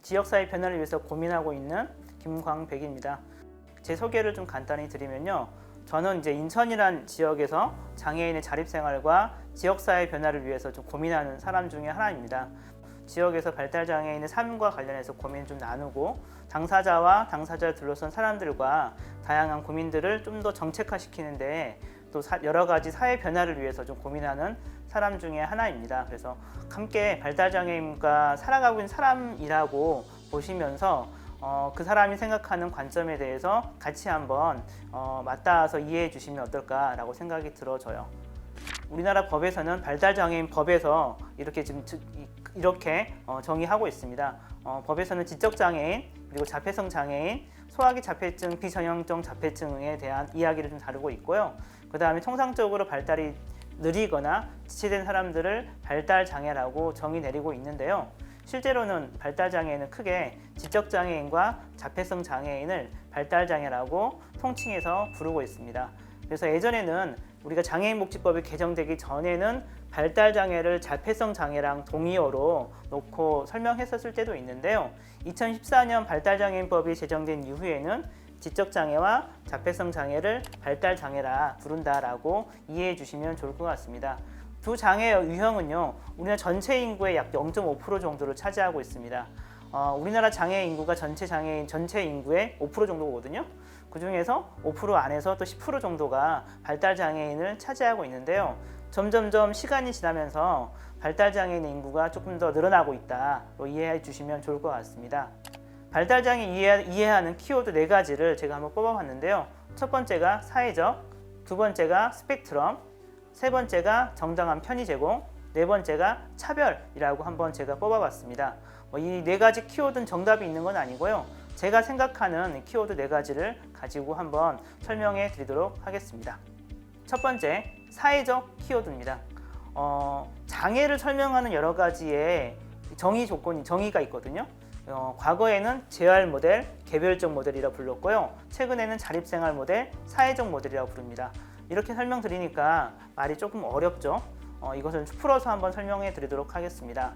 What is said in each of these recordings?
지역사회 변화를 위해서 고민하고 있는 김광백입니다. 제 소개를 좀 간단히 드리면요. 저는 이제 인천이란 지역에서 장애인의 자립생활과 지역사회 변화를 위해서 좀 고민하는 사람 중에 하나입니다. 지역에서 발달장애인의 삶과 관련해서 고민을 좀 나누고 당사자와 당사자를 둘러싼 사람들과 다양한 고민들을 좀 더 정책화시키는데 또 여러 가지 사회 변화를 위해서 좀 고민하는 사람 중에 하나입니다. 그래서 함께 발달장애인과 살아가고 있는 사람이라고 보시면서 그 사람이 생각하는 관점에 대해서 같이 한번 맞닿아서 이해해 주시면 어떨까라고 생각이 들어져요. 우리나라 법에서는 발달장애인 법에서 이렇게 정의하고 있습니다. 법에서는 지적장애인, 그리고 자폐성 장애인, 소화기 자폐증, 비전형성 자폐증에 대한 이야기를 좀 다루고 있고요. 그 다음에 통상적으로 발달이 느리거나 지체된 사람들을 발달장애라고 정의 내리고 있는데요. 실제로는 발달장애는 크게 지적장애인과 자폐성 장애인을 발달장애라고 통칭해서 부르고 있습니다. 그래서 예전에는 우리가 장애인복지법이 개정되기 전에는 발달장애를 자폐성 장애랑 동의어로 놓고 설명했었을 때도 있는데요. 2014년 발달장애인법이 제정된 이후에는 지적장애와 자폐성 장애를 발달장애라 부른다라고 이해해 주시면 좋을 것 같습니다. 두 장애의 유형은요, 우리나라 전체 인구의 약 0.5% 정도를 차지하고 있습니다. 우리나라 장애 인구가 전체 장애인 전체 인구의 5% 정도거든요. 그 중에서 5% 안에서 또 10% 정도가 발달장애인을 차지하고 있는데요. 점점점 시간이 지나면서 발달장애인 인구가 조금 더 늘어나고 있다로 이해해 주시면 좋을 것 같습니다. 발달장애 이해하는 키워드 4가지를 제가 한번 뽑아봤는데요. 첫 번째가 사회적, 두 번째가 스펙트럼, 세 번째가 정당한 편의 제공, 네 번째가 차별이라고 한번 제가 뽑아봤습니다. 이 4가지 키워드는 정답이 있는 건 아니고요. 제가 생각하는 키워드 4가지를 가지고 한번 설명해 드리도록 하겠습니다. 첫 번째, 사회적 키워드입니다. 장애를 설명하는 여러 가지의 정의가 있거든요. 과거에는 재활 모델, 개별적 모델이라 불렀고요. 최근에는 자립생활 모델, 사회적 모델이라고 부릅니다. 이렇게 설명드리니까 말이 조금 어렵죠. 이것을 풀어서 한번 설명해 드리도록 하겠습니다.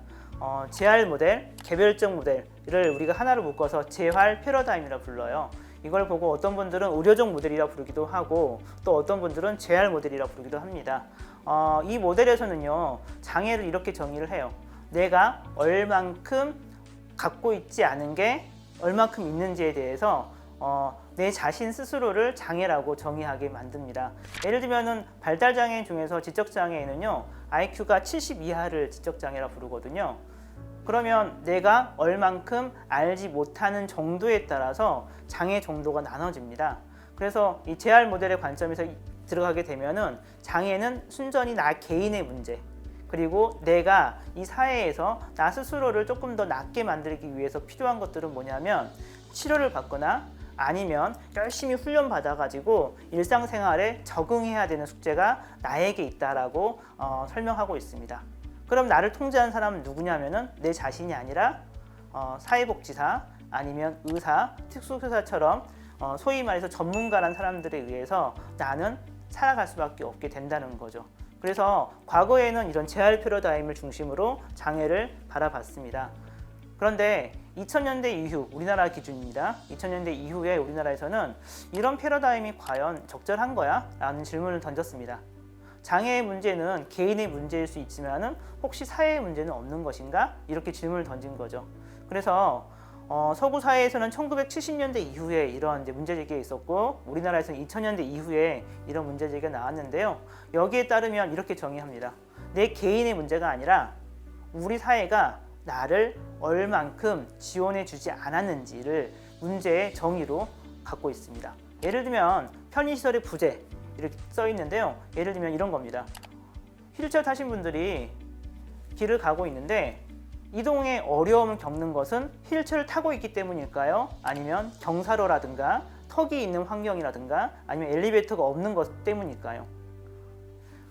재활 모델, 개별적 모델을 우리가 하나로 묶어서 재활 패러다임이라 불러요. 이걸 보고 어떤 분들은 의료적 모델이라 부르기도 하고 또 어떤 분들은 재활 모델이라 부르기도 합니다. 이 모델에서는요, 장애를 이렇게 정의를 해요. 내가 얼만큼 갖고 있지 않은 게 얼만큼 있는지에 대해서 내 자신 스스로를 장애라고 정의하게 만듭니다. 예를 들면은 발달장애인 중에서 지적장애인은요, IQ가 70 이하를 지적장애라 부르거든요. 그러면 내가 얼만큼 알지 못하는 정도에 따라서 장애 정도가 나눠집니다. 그래서 이 재활 모델의 관점에서 들어가게 되면은 장애는 순전히 나 개인의 문제, 그리고 내가 이 사회에서 나 스스로를 조금 더 낫게 만들기 위해서 필요한 것들은 뭐냐면 치료를 받거나 아니면 열심히 훈련 받아가지고 일상생활에 적응해야 되는 숙제가 나에게 있다라고 설명하고 있습니다. 그럼 나를 통제하는 사람은 누구냐면은 내 자신이 아니라 사회복지사 아니면 의사, 특수교사처럼 소위 말해서 전문가란 사람들에 의해서 나는 살아갈 수밖에 없게 된다는 거죠. 그래서 과거에는 이런 재활 패러다임을 중심으로 장애를 바라봤습니다. 그런데 2000년대 이후, 우리나라 기준입니다. 2000년대 이후에 우리나라에서는 이런 패러다임이 과연 적절한 거야? 라는 질문을 던졌습니다. 장애의 문제는 개인의 문제일 수 있지만 혹시 사회의 문제는 없는 것인가? 이렇게 질문을 던진 거죠. 그래서 서구 사회에서는 1970년대 이후에 이런 문제제기가 있었고 우리나라에서는 2000년대 이후에 이런 문제제기가 나왔는데요. 여기에 따르면 이렇게 정의합니다. 내 개인의 문제가 아니라 우리 사회가 나를 얼만큼 지원해 주지 않았는지를 문제의 정의로 갖고 있습니다. 예를 들면 편의시설의 부재 이렇게 써 있는데요. 예를 들면 이런 겁니다. 휠체어 타신 분들이 길을 가고 있는데 이동에 어려움을 겪는 것은 휠체어를 타고 있기 때문일까요? 아니면 경사로라든가 턱이 있는 환경이라든가 아니면 엘리베이터가 없는 것 때문일까요?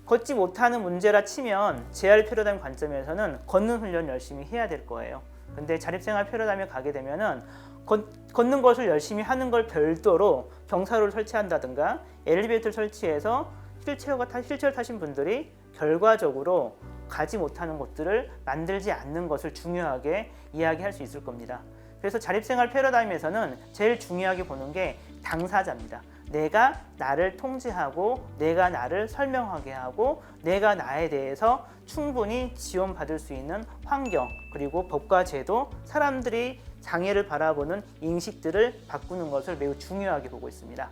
걷지 못하는 문제라 치면 재활 패러다임 관점에서는 걷는 훈련을 열심히 해야 될 거예요. 근데 자립생활 패러다임에 가게 되면은 걷는 것을 열심히 하는 걸 별도로 경사로를 설치한다든가 엘리베이터를 설치해서 휠체어를 타신 분들이 결과적으로 가지 못하는 곳들을 만들지 않는 것을 중요하게 이야기할 수 있을 겁니다. 그래서 자립생활 패러다임에서는 제일 중요하게 보는 게 당사자입니다. 내가 나를 통제하고 내가 나를 설명하게 하고 내가 나에 대해서 충분히 지원받을 수 있는 환경, 그리고 법과 제도, 사람들이 장애를 바라보는 인식들을 바꾸는 것을 매우 중요하게 보고 있습니다.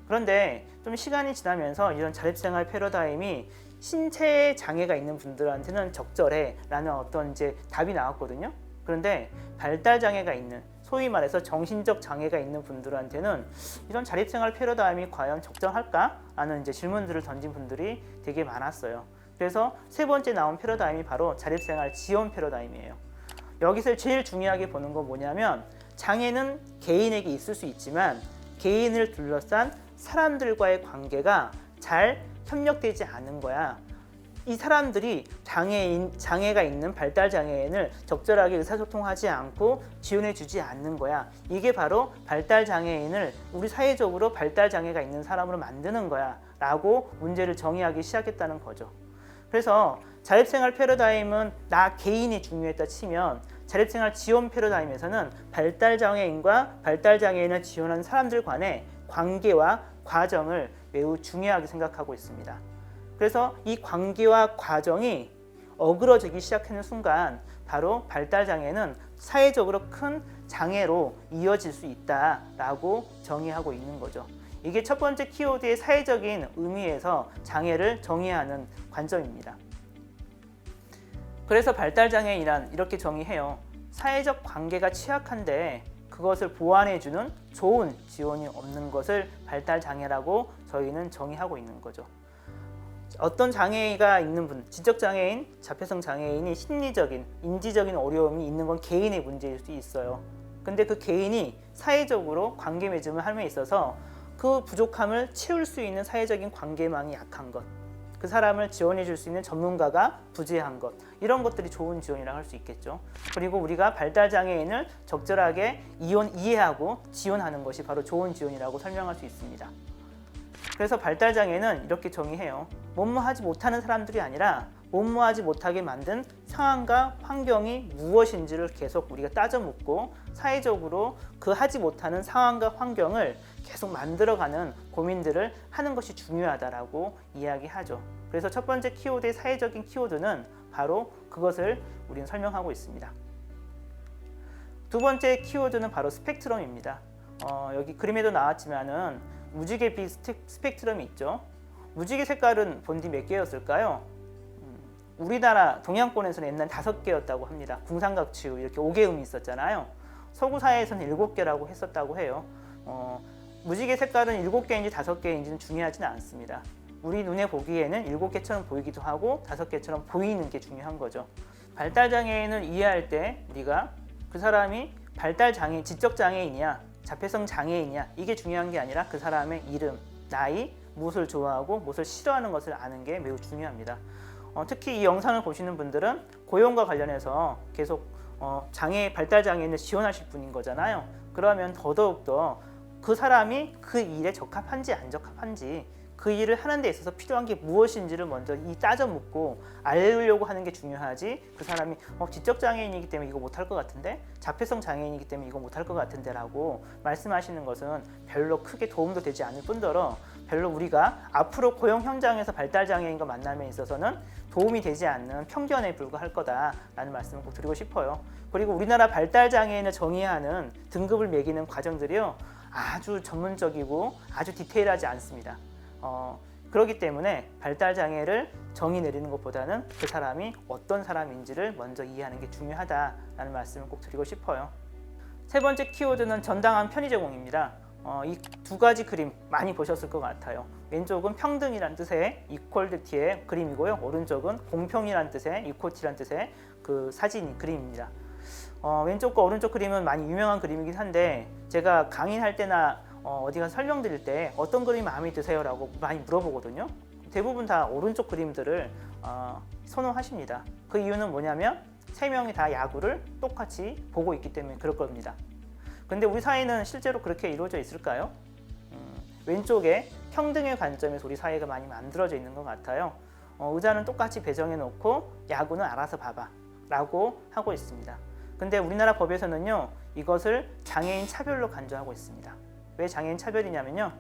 그런데 좀 시간이 지나면서 이런 자립생활 패러다임이 신체 장애가 있는 분들한테는 적절해 라는 어떤 이제 답이 나왔거든요. 그런데 발달 장애가 있는, 소위 말해서 정신적 장애가 있는 분들한테는 이런 자립생활 패러다임이 과연 적절할까? 라는 이제 질문들을 던진 분들이 되게 많았어요. 그래서 세 번째 나온 패러다임이 바로 자립생활 지원 패러다임이에요. 여기서 제일 중요하게 보는 건 뭐냐면, 장애는 개인에게 있을 수 있지만 개인을 둘러싼 사람들과의 관계가 잘 협력되지 않은 거야. 이 사람들이 장애가 있는 발달 장애인을 적절하게 의사소통하지 않고 지원해주지 않는 거야. 이게 바로 발달 장애인을 우리 사회적으로 발달 장애가 있는 사람으로 만드는 거야 라고 문제를 정의하기 시작했다는 거죠. 그래서 자립생활 패러다임은 나 개인이 중요했다 치면, 자립생활 지원 패러다임에서는 발달 장애인과 발달 장애인을 지원하는 사람들 간의 관계와 과정을 매우 중요하게 생각하고 있습니다. 그래서 이 관계와 과정이 어그러지기 시작하는 순간 바로 발달 장애는 사회적으로 큰 장애로 이어질 수 있다라고 정의하고 있는 거죠. 이게 첫 번째 키워드의 사회적인 의미에서 장애를 정의하는 관점입니다. 그래서 발달 장애인이란 이렇게 정의해요. 사회적 관계가 취약한데 그것을 보완해주는 좋은 지원이 없는 것을 발달 장애라고 저희는 정의하고 있는 거죠. 어떤 장애가 있는 분, 지적 장애인, 자폐성 장애인이 심리적인, 인지적인 어려움이 있는 건 개인의 문제일 수 있어요. 근데 그 개인이 사회적으로 관계 맺음을 함에 있어서 그 부족함을 채울 수 있는 사회적인 관계망이 약한 것, 그 사람을 지원해 줄 수 있는 전문가가 부재한 것, 이런 것들이 좋은 지원이라고 할 수 있겠죠. 그리고 우리가 발달 장애인을 적절하게 이해하고 지원하는 것이 바로 좋은 지원이라고 설명할 수 있습니다. 그래서 발달 장애는 이렇게 정의해요. 뭐뭐하지 못하는 사람들이 아니라 뭐뭐하지 못하게 만든 상황과 환경이 무엇인지를 계속 우리가 따져 묻고 사회적으로 그 하지 못하는 상황과 환경을 계속 만들어가는 고민들을 하는 것이 중요하다라고 이야기하죠. 그래서 첫 번째 키워드의 사회적인 키워드는 바로 그것을 우리는 설명하고 있습니다. 두 번째 키워드는 바로 스펙트럼입니다. 여기 그림에도 나왔지만은 무지개빛 스펙트럼이 있죠. 무지개 색깔은 본디 몇 개였을까요? 우리나라 동양권에서는 옛날 5개였다고 합니다. 궁상각취우 이렇게 5개음이 있었잖아요. 서구 사회에서는 7개라고 했었다고 해요. 무지개 색깔은 7개인지 5개인지는 중요하지는 않습니다. 우리 눈에 보기에는 7개처럼 보이기도 하고 5개처럼 보이는 게 중요한 거죠. 발달 장애인을 이해할 때 우리가 그 사람이 발달 장애, 지적 장애인이야, 자폐성 장애인이야, 이게 중요한 게 아니라 그 사람의 이름, 나이, 무엇을 좋아하고 무엇을 싫어하는 것을 아는 게 매우 중요합니다. 특히 이 영상을 보시는 분들은 고용과 관련해서 계속 발달 장애인을 지원하실 분인 거잖아요. 그러면 더더욱더 그 사람이 그 일에 적합한지 안 적합한지, 그 일을 하는 데 있어서 필요한 게 무엇인지를 먼저 따져 묻고 알려고 하는 게 중요하지, 그 사람이 지적 장애인이기 때문에 이거 못할 것 같은데, 자폐성 장애인이기 때문에 이거 못할 것 같은데 라고 말씀하시는 것은 별로 크게 도움도 되지 않을 뿐더러 별로 우리가 앞으로 고용 현장에서 발달 장애인과 만남에 있어서는 도움이 되지 않는 편견에 불과할 거다라는 말씀을 꼭 드리고 싶어요. 그리고 우리나라 발달 장애인을 정의하는 등급을 매기는 과정들이요, 아주 전문적이고 아주 디테일하지 않습니다. 그렇기 때문에 발달 장애를 정의 내리는 것보다는 그 사람이 어떤 사람인지를 먼저 이해하는 게 중요하다라는 말씀을 꼭 드리고 싶어요. 세 번째 키워드는 전당한 편의 제공입니다. 이 두 가지 그림 많이 보셨을 것 같아요. 왼쪽은 평등이란 뜻의 이퀄리티의 그림이고요. 오른쪽은 공평이란 뜻의 이퀄리티란 뜻의 그 사진 그림입니다. 왼쪽과 오른쪽 그림은 많이 유명한 그림이긴 한데, 제가 강의할 때나 어디 가서 설명드릴 때 어떤 그림이 마음에 드세요? 라고 많이 물어보거든요. 대부분 다 오른쪽 그림들을 선호하십니다. 그 이유는 뭐냐면 3명이 다 야구를 똑같이 보고 있기 때문에 그럴 겁니다. 근데 우리 사회는 실제로 그렇게 이루어져 있을까요? 왼쪽에 평등의 관점에서 우리 사회가 많이 만들어져 있는 것 같아요. 의자는 똑같이 배정해 놓고 야구는 알아서 봐봐 라고 하고 있습니다. 근데 우리나라 법에서는요, 이것을 장애인 차별로 간주하고 있습니다. 왜 장애인 차별이냐면요,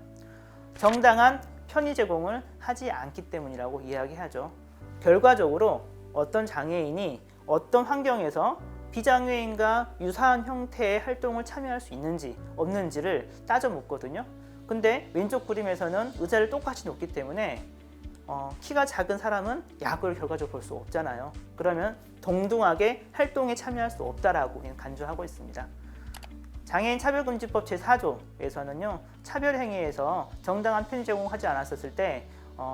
정당한 편의 제공을 하지 않기 때문이라고 이야기하죠. 결과적으로 어떤 장애인이 어떤 환경에서 비장애인과 유사한 형태의 활동을 참여할 수 있는지 없는지를 따져 묻거든요. 근데 왼쪽 그림에서는 의자를 똑같이 놓기 때문에 키가 작은 사람은 야구를 결과적으로 볼 수 없잖아요. 그러면 동등하게 활동에 참여할 수 없다라고 간주하고 있습니다. 장애인 차별금지법 제4조에서는요, 차별 행위에서 정당한 편의 제공하지 않았을 때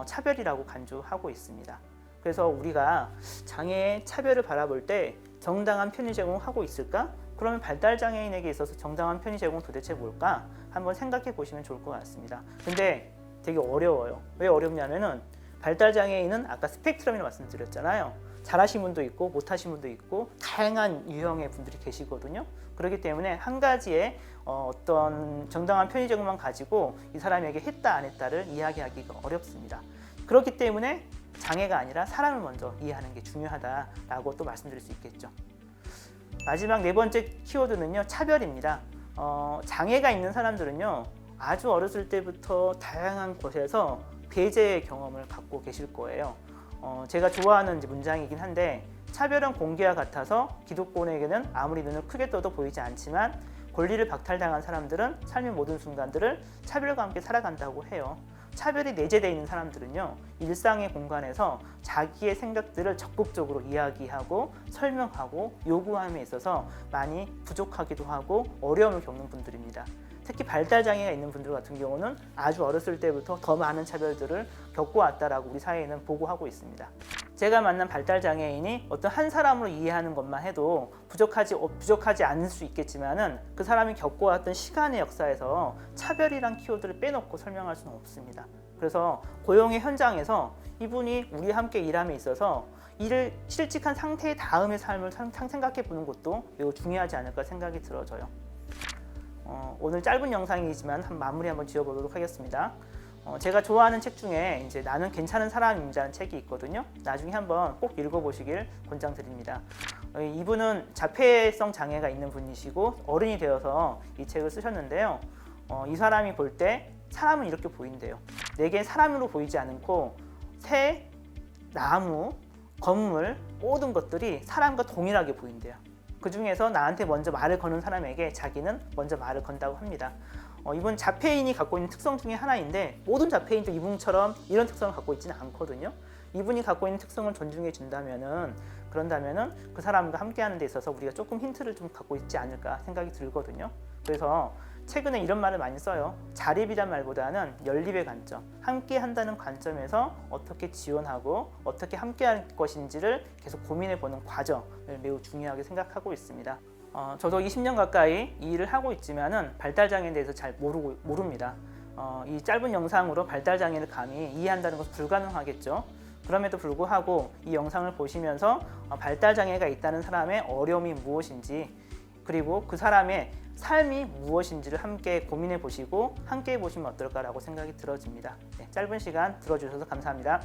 차별이라고 간주하고 있습니다. 그래서 우리가 장애의 차별을 바라볼 때 정당한 편의 제공하고 있을까? 그러면 발달장애인에게 있어서 정당한 편의 제공은 도대체 뭘까? 한번 생각해 보시면 좋을 것 같습니다. 근데 되게 어려워요. 왜 어렵냐면은 발달장애인은 아까 스펙트럼이라고 말씀드렸잖아요. 잘하신 분도 있고 못하신 분도 있고 다양한 유형의 분들이 계시거든요. 그렇기 때문에 한 가지의 어떤 정당한 편의 제공만 가지고 이 사람에게 했다 안 했다를 이야기하기가 어렵습니다. 그렇기 때문에 장애가 아니라 사람을 먼저 이해하는 게 중요하다라고 또 말씀드릴 수 있겠죠. 마지막 네 번째 키워드는요, 차별입니다. 장애가 있는 사람들은요, 아주 어렸을 때부터 다양한 곳에서 배제의 경험을 갖고 계실 거예요. 제가 좋아하는 문장이긴 한데, 차별은 공기와 같아서 기득권에게는 아무리 눈을 크게 떠도 보이지 않지만 권리를 박탈당한 사람들은 삶의 모든 순간들을 차별과 함께 살아간다고 해요. 차별이 내재되어 있는 사람들은요, 일상의 공간에서 자기의 생각들을 적극적으로 이야기하고 설명하고 요구함에 있어서 많이 부족하기도 하고 어려움을 겪는 분들입니다. 특히 발달장애가 있는 분들 같은 경우는 아주 어렸을 때부터 더 많은 차별들을 겪어왔다라고 우리 사회에는 보고하고 있습니다. 제가 만난 발달장애인이 어떤 한 사람으로 이해하는 것만 해도 부족하지 않을 수 있겠지만은 그 사람이 겪어왔던 시간의 역사에서 차별이란 키워드를 빼놓고 설명할 수는 없습니다. 그래서 고용의 현장에서 이분이 우리와 함께 일함에 있어서 이를 실직한 상태의 다음의 삶을 생각해 보는 것도 매우 중요하지 않을까 생각이 들어져요. 오늘 짧은 영상이지만 마무리 한번 지어보도록 하겠습니다. 제가 좋아하는 책 중에 이제 나는 괜찮은 사람입니다라는 책이 있거든요. 나중에 한번 꼭 읽어보시길 권장드립니다. 이분은 자폐성 장애가 있는 분이시고 어른이 되어서 이 책을 쓰셨는데요. 이 사람이 볼 때 사람은 이렇게 보인대요. 내게 사람으로 보이지 않고 새, 나무, 건물 모든 것들이 사람과 동일하게 보인대요. 그 중에서 나한테 먼저 말을 거는 사람에게 자기는 먼저 말을 건다고 합니다. 이분 자폐인이 갖고 있는 특성 중에 하나인데 모든 자폐인도 이분처럼 이런 특성을 갖고 있지는 않거든요. 이분이 갖고 있는 특성을 존중해 준다면은 그런다면은 그 사람과 함께하는 데 있어서 우리가 조금 힌트를 좀 갖고 있지 않을까 생각이 들거든요. 그래서 최근에 이런 말을 많이 써요. 자립이란 말보다는 연립의 관점, 함께 한다는 관점에서 어떻게 지원하고 어떻게 함께 할 것인지를 계속 고민해 보는 과정을 매우 중요하게 생각하고 있습니다. 저도 20년 가까이 이 일을 하고 있지만은 발달장애에 대해서 잘 모릅니다. 이 짧은 영상으로 발달장애를 감히 이해한다는 것은 불가능하겠죠. 그럼에도 불구하고 이 영상을 보시면서 발달장애가 있다는 사람의 어려움이 무엇인지, 그리고 그 사람의 삶이 무엇인지를 함께 고민해 보시고 함께 해보시면 어떨까라고 생각이 들어집니다. 짧은 시간 들어주셔서 감사합니다.